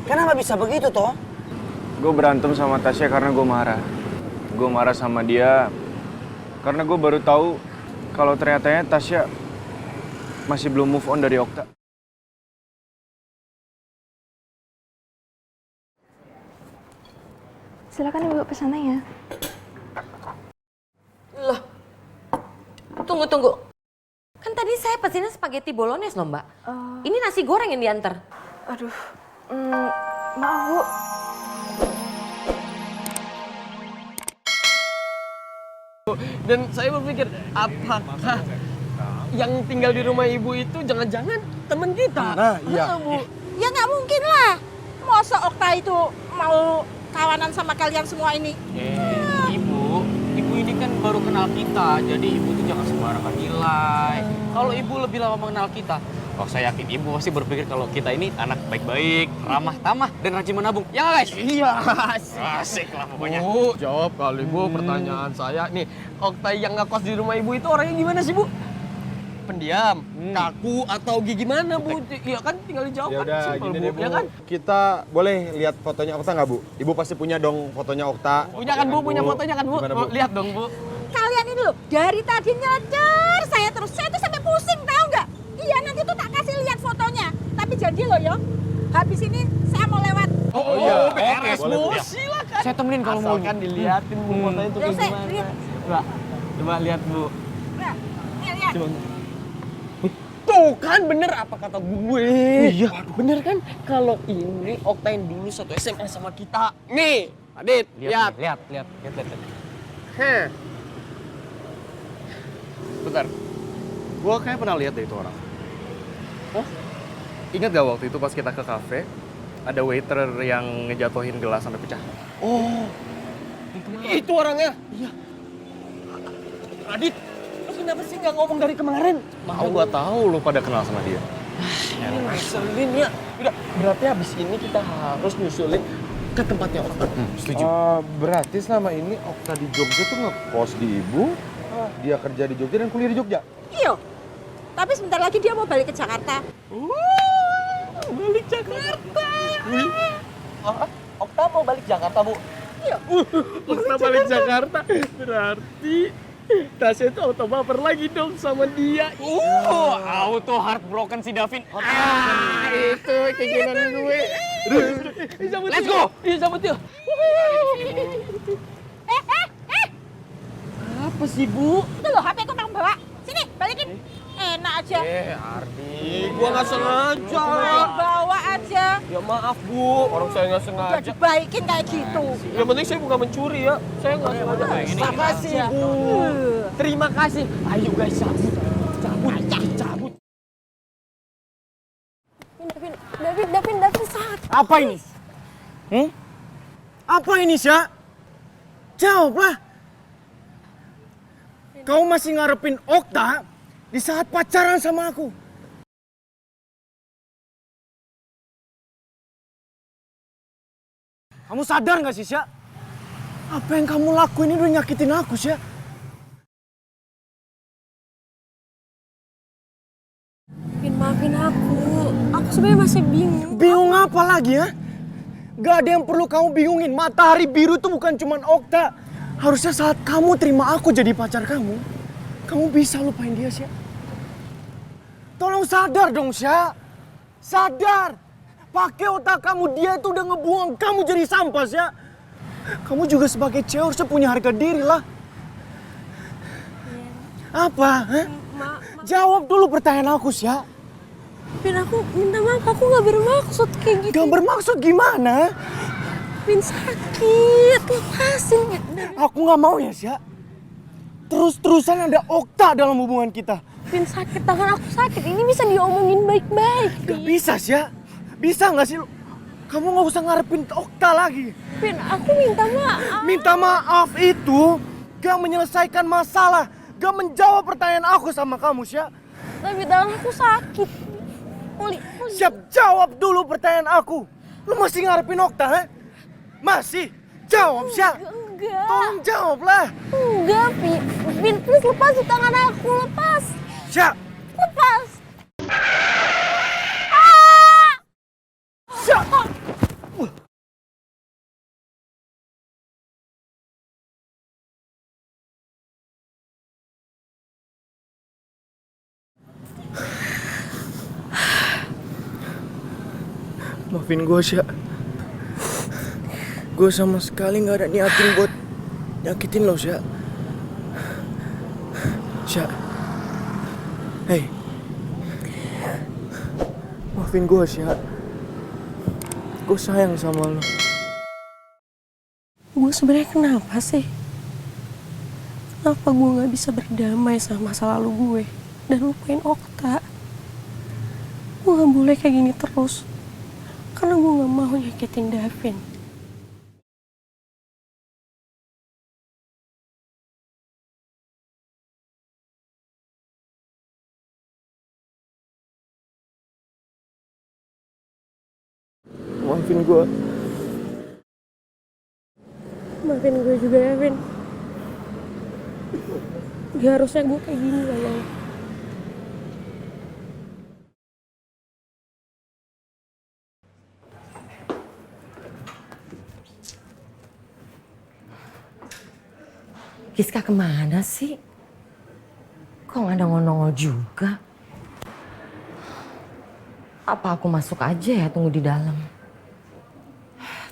Kenapa bisa begitu toh? Gue berantem sama Tasya karena gue marah. Gue marah sama dia karena gue baru tahu kalau ternyata Tasya masih belum move on dari Okta. Silakan Ibu pesanannya. Loh, tunggu. Kan tadi saya pesennya spaghetti bolognese loh Mbak. Ini nasi goreng yang diantar. Aduh, maaf Bu. Dan saya berpikir, apakah yang tinggal di rumah ibu itu jangan-jangan teman kita? Nah, iya. Bu. Ya nggak mungkin lah. Masa Okta itu mau kawanan sama kalian semua ini? Ibu ini kan baru kenal kita, jadi ibu tuh jangan sembarangan nilai. Kalau ibu lebih lama mengenal kita, saya yakin ibu pasti berpikir kalau kita ini anak baik-baik, ramah tamah, dan rajin menabung. Ya nggak guys? Iya. Asik lah pokoknya. Bu, jawab kali Bu pertanyaan saya. Nih, Okta yang ngekos di rumah ibu itu orangnya gimana sih Bu? Pendiam, kaku, atau gimana Bu? Iya kan tinggal dijawab Ya kan udah, simpel gini Bu, deh Bu. ya kan? Kita boleh lihat fotonya Okta nggak Bu? Ibu pasti punya dong fotonya Okta. Punya kan Bu, punya fotonya kan Bu? Gimana, Mau lihat dong Bu. Kalian ini loh, dari tadi ngejar saya terus. Saya tuh sampai pusing, tahu nggak? Iya, nanti tuh tak kasih lihat fotonya. Tapi janji loh ya, habis ini saya mau lewat. Oh, iya. beres Boleh, Bu. Bu. Silakan. Saya temenin kalau mau. Asalkan diliatin Bu fotonya itu Ya, kayak saya gimana. lihat. Coba lihat Bu. Nah, nih lihat. Tuh kan bener apa kata gue. Iya. Bener kan kalau ini Okta yang dulu satu SMA sama kita. Nih, Adit, lihat. Lihat. Heh. Bentar, gue kayak pernah lihat deh itu orang. Oh, ingat gak waktu itu pas kita ke kafe, ada waiter yang ngejatuhin gelas sampai pecah? Oh, itu orangnya. Iya. Adit, lu kenapa sih nggak ngomong dari kemarin? Mau gak tahu lu pada kenal sama dia. Ngeselin ya. Udah, berarti habis ini kita harus nyusulin ke tempatnya Okta. Setuju. Berarti selama ini Okta di Jogja tuh ngekos di Ibu, dia kerja di Jogja dan kuliah di Jogja. Iya. Tapi sebentar lagi dia mau balik ke Jakarta. Balik Jakarta. Okta mau balik Jakarta, Bu? Iya. Okta balik Jakarta. Berarti Tasya itu auto baper lagi dong sama dia. Auto heartbroken si Davin. Itu keinginan gue. Let's go. Iya, cabut yuk. Apa sih, Bu? Itu loh HP ku mau bawa. Sini, balikin. Enak aja. Ardi, gua nggak sengaja. Bawa aja. Ya maaf, Bu. Orang saya nggak Udah sengaja. dibaikin kayak gitu. Yang penting saya bukan mencuri ya. Saya nggak sengaja. Terima kasih, Bu. Terima kasih. Ayo guys, cabut. Cabut. Davin sakit. Apa ini? Apa ini, Sya? Jawablah. Kau masih ngarepin Okta di saat pacaran sama aku. Kamu sadar gak sih, Sya? Apa yang kamu lakuin ini udah nyakitin aku, Sya. Maafin aku. Aku sebenarnya masih bingung. Bingung apa lagi, ya? Gak ada yang perlu kamu bingungin. Matahari biru itu bukan cuma Okta. Harusnya saat kamu terima aku jadi pacar kamu bisa lupain dia, Sya. Tolong sadar dong, Sya. Sadar. Pakai otak kamu, dia itu udah ngebuang kamu jadi sampah, Sya. Kamu juga sebagai cewek harusnya punya harga diri lah. Apa? Hah? Jawab dulu pertanyaan aku, Sya. Vin, aku minta maaf, aku gak bermaksud kayak gitu. Gak bermaksud gimana? Vin sakit, lepasin. Aku gak mau ya, Sya. Terus-terusan ada Okta dalam hubungan kita. Vin sakit, tangan aku sakit. Ini bisa diomongin baik-baik. Gak bisa, Sya. Bisa gak sih lu? Kamu gak usah ngarepin Okta lagi. Vin, aku minta maaf. Minta maaf itu gak menyelesaikan masalah. Gak menjawab pertanyaan aku sama kamu, Sya. Tapi tangan aku sakit. Puli. Siap, jawab dulu pertanyaan aku. Lu masih ngarepin Okta, ha? Masih? Jawab, Sya. Enggak. Tolong jawablah. Enggak, Vin, please lepas tangan aku, lepas. Sya. Lepas. Sya. Maafin gue, Sya. Gue sama sekali gak ada niatin buat nyakitin lo, Sya. Sya. Hei. Maafin gue, Sya. Gue sayang sama lo. Gue sebenarnya kenapa sih? Kenapa gue gak bisa berdamai sama masa lalu gue dan lupain Okta? Gue gak boleh kayak gini terus. Karena gue gak mau nyakitin Davin. Maafin gue. Maafin gue juga, Davin. Gak harusnya gue kayak gini sama lo. Giska kemana sih? Kok nggak ada nongol juga? Apa aku masuk aja ya, tunggu di dalam?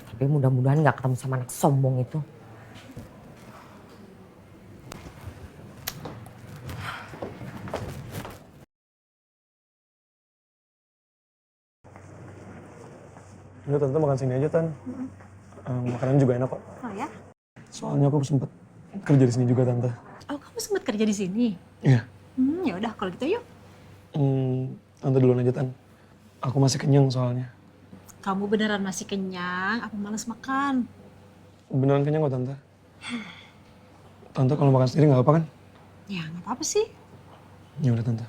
Tapi mudah-mudahan nggak ketemu sama anak sombong itu. Udah, Tante makan sini aja, Tan. Makanan juga enak kok. Oh ya? Soalnya aku sempet kerja di sini juga, Tante. Oh, kamu sempat kerja di sini? Iya. Ya udah kalau gitu yuk. Tante duluan aja, Tan. Aku masih kenyang soalnya. Kamu beneran masih kenyang, apa males makan? Beneran kenyang kok, Tante. Tante kalau makan sendiri nggak apa kan? Ya nggak apa-apa sih. Ya udah, Tante.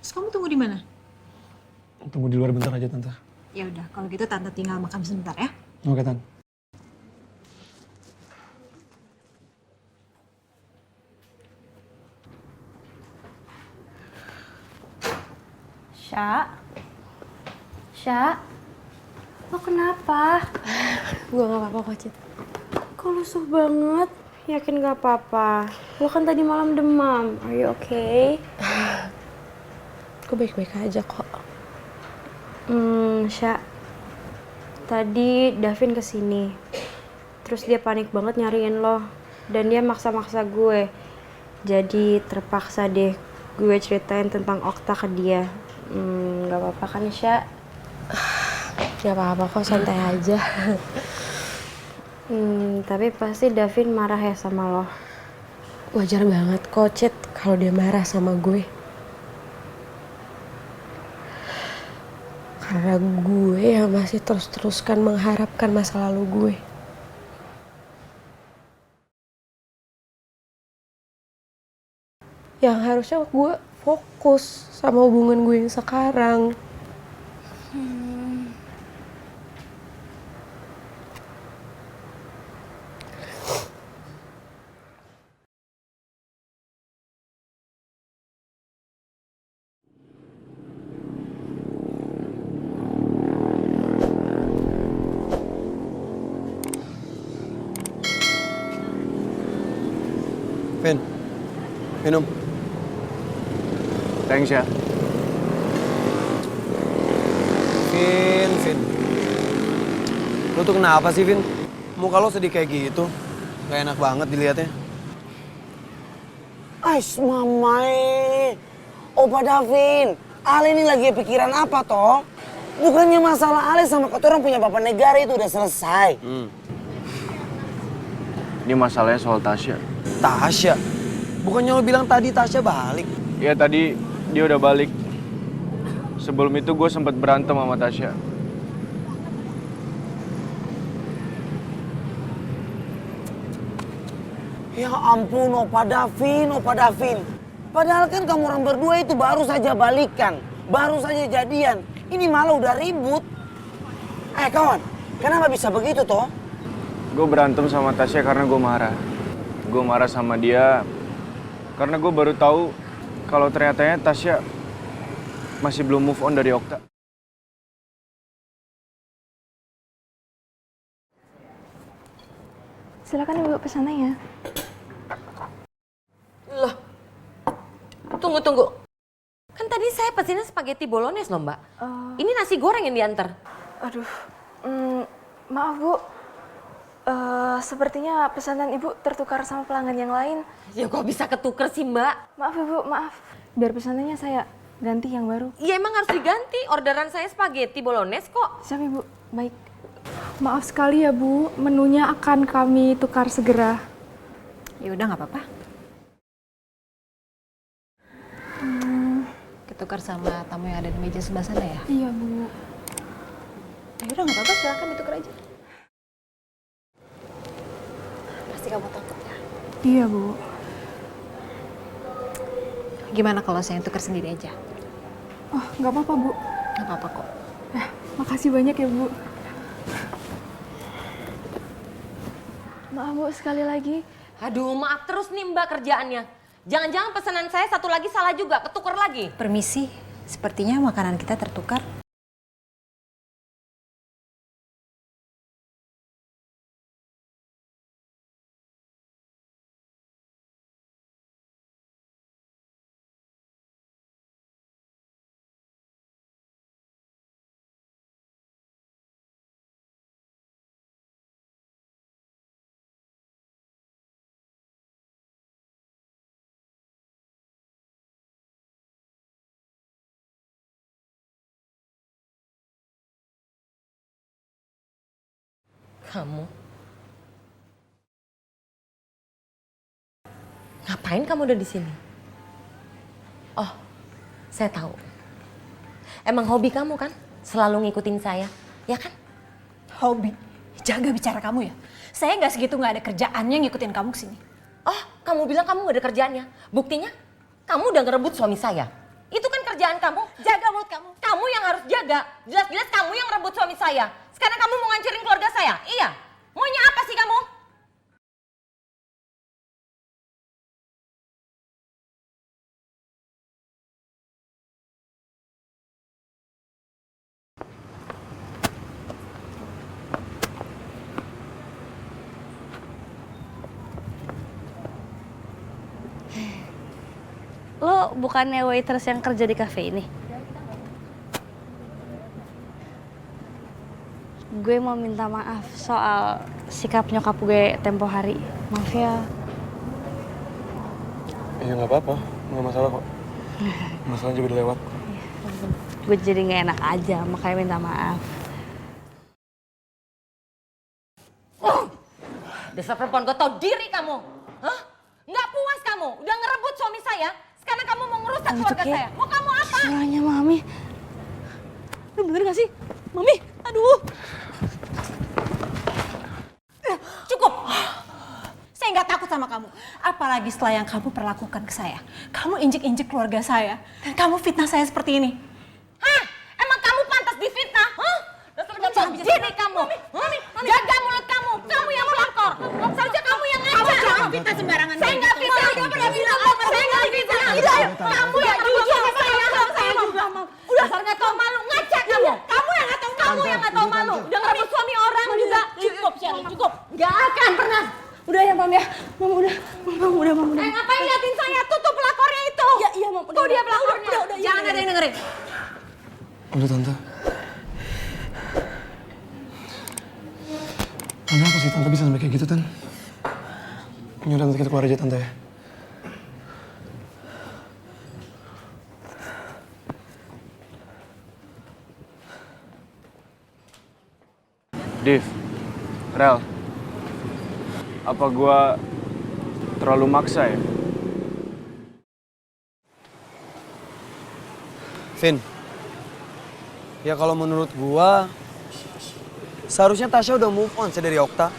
Terus kamu tunggu di mana? Tunggu di luar bentar aja, Tante. Ya udah, kalau gitu tante tinggal makan sebentar ya. Oke, Tan. Sya, lo kenapa? Gue gak apa-apa kok, Cit. Kok lusuh banget? Yakin gak apa-apa? Lo kan tadi malam demam. Are you okay? Gue baik-baik aja kok. Sya, tadi Davin kesini. Terus dia panik banget nyariin lo. Dan dia maksa-maksa gue. Jadi terpaksa deh gue ceritain tentang Okta ke dia. Gak apa-apa kan, Sya? Gak apa-apa kok, santai aja. Tapi pasti Davin marah ya sama lo. Wajar banget kok, Cit, kalau dia marah sama gue. Karena gue yang masih terus-teruskan mengharapkan masa lalu gue. Yang harusnya gue fokus sama hubungan gue yang sekarang. Vin, minum. Thanks ya. Vin. Lo tuh kenapa sih, Vin? Muka lo sedih kayak gitu. Gak enak banget dilihatnya. Ais mamai, Opa Davin, Ale ini lagi pikiran apa toh? Bukannya masalah Ale sama keturang punya bapak negara itu udah selesai. Ini masalahnya soal Tasya. Tasya? Bukannya lo bilang tadi Tasya balik? Iya, tadi dia udah balik. Sebelum itu gue sempat berantem sama Tasya. Ya ampun Opa Davin. Padahal kan kamu orang berdua itu baru saja balikan, baru saja jadian. Ini malah udah ribut. Kawan, kenapa bisa begitu toh? Gue berantem sama Tasya karena gue marah. Gue marah sama dia karena gue baru tahu kalau ternyata Tasya masih belum move on dari Okta. Silakan Ibu pesanannya. Loh, tunggu. Kan tadi saya pesennya spaghetti bolognese loh, Mbak. Ini nasi goreng yang diantar. Aduh, Maaf Bu, sepertinya pesanan Ibu tertukar sama pelanggan yang lain. Ya kok bisa ketuker sih Mbak? Maaf Ibu, maaf. Biar pesanannya saya ganti yang baru. Ya emang harus diganti, orderan saya spaghetti bolognese kok. Siap Ibu, baik. Maaf sekali ya Bu, menunya akan kami tukar segera. Ya udah nggak apa-apa. Ketukar sama tamu yang ada di meja sebelah sana ya? Iya Bu. Ya udah nggak apa-apa, silakan ditukar aja. Pasti kamu takut ya? Iya Bu. Gimana kalau saya tukar sendiri aja? Oh, nggak apa-apa Bu. Nggak apa-apa kok. Makasih banyak ya Bu. Maaf Bu, sekali lagi. Aduh, maaf terus nih Mbak kerjaannya. Jangan-jangan pesanan saya satu lagi salah juga, ketuker lagi. Permisi, sepertinya makanan kita tertukar. Kamu? Ngapain kamu udah di sini? Oh, saya tahu. Emang hobi kamu kan? Selalu ngikutin saya, ya kan? Hobi? Jaga bicara kamu ya. Saya nggak segitu nggak ada kerjaannya ngikutin kamu kesini. Oh, kamu bilang kamu gak ada kerjaannya. Buktinya, kamu udah ngerebut suami saya. Itu kan kerjaan kamu. Jaga mulut kamu. Kamu yang harus jaga. Jelas-jelas kamu yang rebut suami saya. Sekarang kamu mau ngancurin keluarga saya? Iya. Maunya apa sih kamu? Lo bukannya waitress yang kerja di cafe ini? Gue mau minta maaf soal sikap nyokap gue tempo hari. Maaf ya. Iya nggak apa-apa, nggak masalah kok. Masalah juga udah lewat. Gue jadi nggak enak aja, makanya minta maaf. Dasar perempuan gak tau diri kamu. Hah? Nggak puas kamu? Udah ngerebut suami saya? Sekarang kamu mau ngerusak keluarga saya? Mau kamu apa? Suaranya Mami. Lu bener gak sih? Mami, aduh. Cukup. Saya nggak takut sama kamu. Apalagi setelah yang kamu perlakukan ke saya. Kamu injek-injek keluarga saya. Dan kamu fitnah saya seperti ini. Hah? Emang kamu pantas difitnah? Hah? Dasar gak tau diri kamu. Mami. Jaga mulut kamu. Kamu yang pelakor. Seharusnya kamu yang ngajak. Jangan fitnah sembarangan. Saya nggak fitnah. Saya pernah bilang apa? Saya nggak fitnah. Kamu yang jujur sama saya juga mau. Udah nggak tahu malu ngajak kamu. Kamu yang nggak tahu malu. Kamu yang nggak tahu malu. Udah ngerebut suami orang juga. Cukup, Shelly, cukup. Gak akan pernah. Udah ya Mam ya. Mam udah. Mam udah. Ngapain liatin saya? Tutup pelakornya itu. Iya Mam. Tuh dia pelakornya. Jangan ada yang dengerin. Udah Tante. Kenapa sih Tante bisa sampai kayak gitu, Tan? Yaudah nanti kita keluar aja, Tante ya. Div, Rel, apa gua terlalu maksa ya? Vin, ya kalau menurut gua seharusnya Tasya udah move on sih dari Okta.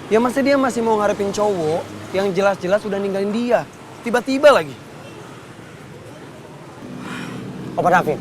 Ya masa dia masih mau ngarepin cowok yang jelas-jelas udah ninggalin dia. Tiba-tiba lagi. Opa Davin,